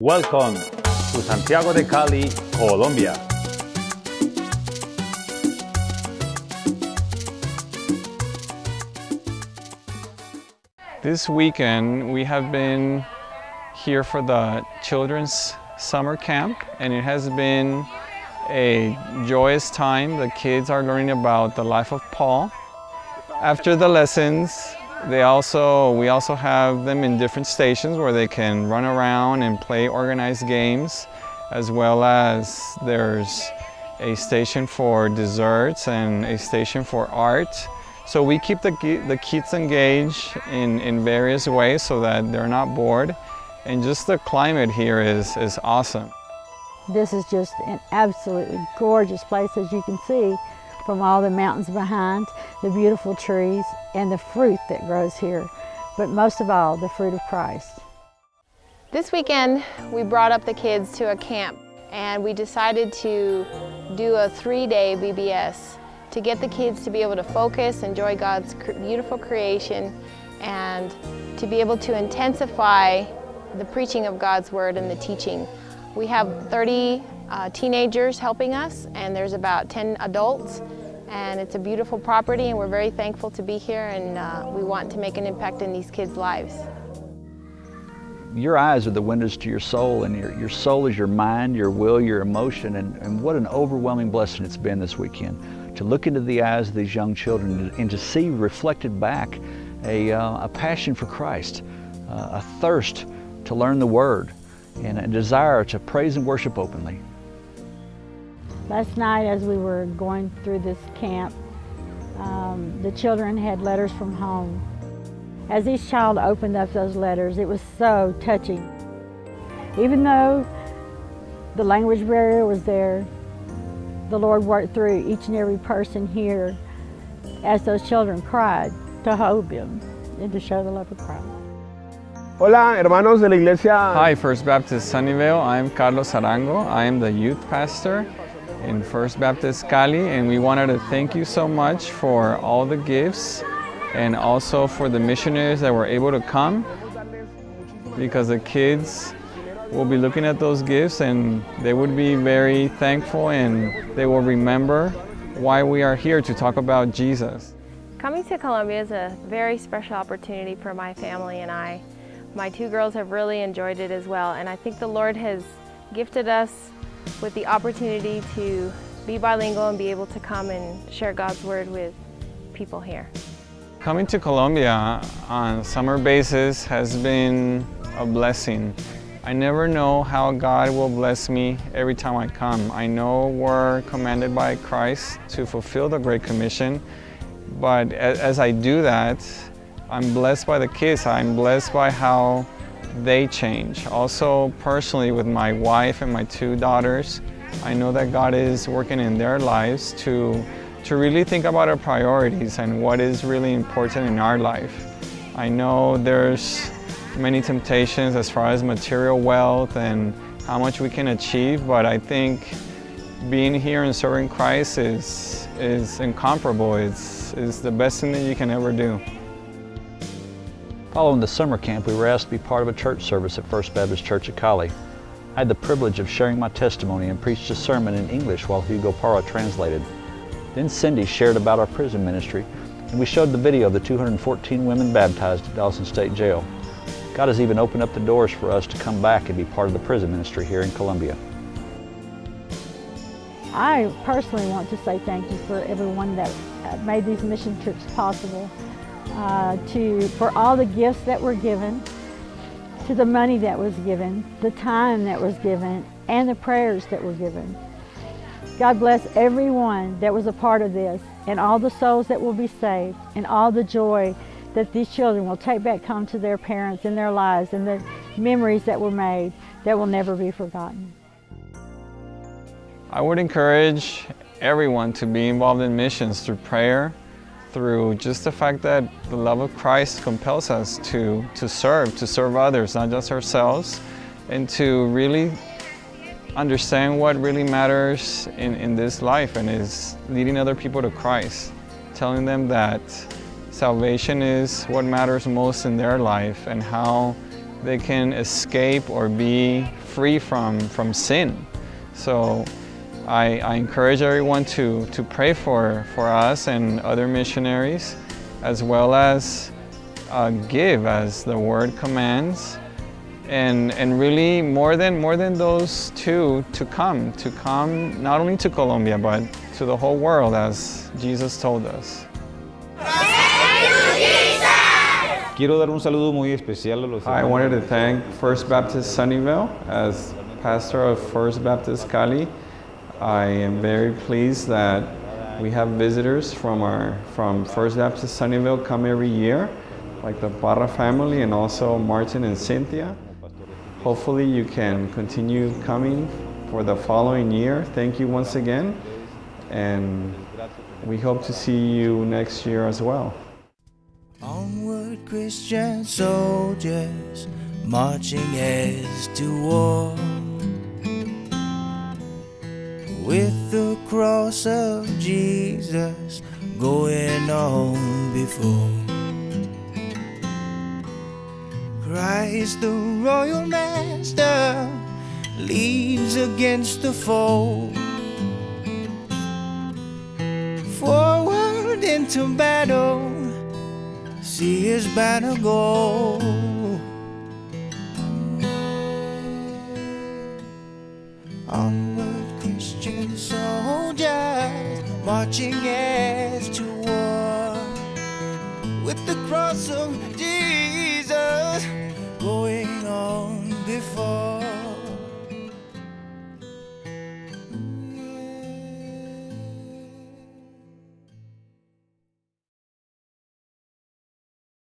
Welcome to Santiago de Cali, Colombia. This weekend we have been here for the children's summer camp, and it has been a joyous time. The kids are learning about the life of Paul. After the lessons, we also have them in different stations where they can run around and play organized games, as well as there's a station for desserts and a station for art. So we keep the kids engaged in various ways so that they're not bored. And just the climate here is awesome. This is just an absolutely gorgeous place, as you can see, from all the mountains behind, the beautiful trees, and the fruit that grows here. But most of all, the fruit of Christ. This weekend, we brought up the kids to a camp, and we decided to do a 3-day VBS to get the kids to be able to focus, enjoy God's beautiful creation, and to be able to intensify the preaching of God's Word and the teaching. We have 30 teenagers helping us, and there's about 10 adults, and it's a beautiful property, and we're very thankful to be here, and we want to make an impact in these kids' lives. Your eyes are the windows to your soul, and your soul is your mind, your will, your emotion, and what an overwhelming blessing it's been this weekend to look into the eyes of these young children and to see reflected back a passion for Christ, a thirst to learn the Word, and a desire to praise and worship openly. Last night, as we were going through this camp, the children had letters from home. As each child opened up those letters, it was so touching. Even though the language barrier was there, the Lord worked through each and every person here as those children cried to hold them and to show the love of Christ. Hola, hermanos de la iglesia. Hi, First Baptist Sunnyvale. I'm Carlos Arango. I am the youth pastor in First Baptist Cali, and we wanted to thank you so much for all the gifts and also for the missionaries that were able to come, because the kids will be looking at those gifts and they would be very thankful, and they will remember why we are here to talk about Jesus. Coming to Colombia is a very special opportunity for my family and I. My 2 girls have really enjoyed it as well, and I think the Lord has gifted us with the opportunity to be bilingual and be able to come and share God's Word with people here. Coming to Colombia on a summer basis has been a blessing. I never know how God will bless me every time I come. I know we're commanded by Christ to fulfill the Great Commission, but as I do that, I'm blessed by the kids. I'm blessed by how they change. Also, personally, with my wife and my 2 daughters, I know that God is working in their lives to really think about our priorities and what is really important in our life. I know there's many temptations as far as material wealth and how much we can achieve, but I think being here and serving Christ is incomparable. It's the best thing that you can ever do. Following the summer camp, we were asked to be part of a church service at First Baptist Church at Cali. I had the privilege of sharing my testimony and preached a sermon in English while Hugo Parra translated. Then Cindy shared about our prison ministry, and we showed the video of the 214 women baptized at Dawson State Jail. God has even opened up the doors for us to come back and be part of the prison ministry here in Colombia. I personally want to say thank you for everyone that made these mission trips possible, for all the gifts that were given, to the money that was given, the time that was given, and the prayers that were given. God bless everyone that was a part of this, and all the souls that will be saved, and all the joy that these children will take back home to their parents in their lives, and the memories that were made that will never be forgotten. I would encourage everyone to be involved in missions through prayer, through just the fact that the love of Christ compels us to serve others, not just ourselves, and to really understand what really matters in this life, and is leading other people to Christ, telling them that salvation is what matters most in their life and how they can escape or be free from sin. So I encourage everyone to pray for us and other missionaries, as well as give as the word commands, and really more than those two, to come not only to Colombia but to the whole world, as Jesus told us. Quiero dar un saludo muy especial a los I wanted to thank First Baptist Sunnyvale. As pastor of First Baptist Cali, I am very pleased that we have visitors from First Baptist Sunnyvale come every year, like the Parra family and also Martin and Cynthia. Hopefully you can continue coming for the following year. Thank you once again, and we hope to see you next year as well. Onward, Christian soldiers, marching as to war, with the cross of Jesus going on before. Christ the royal master leads against the foe, forward into battle, see his banner go. Onward, Christian soldiers, marching as to war, with the cross of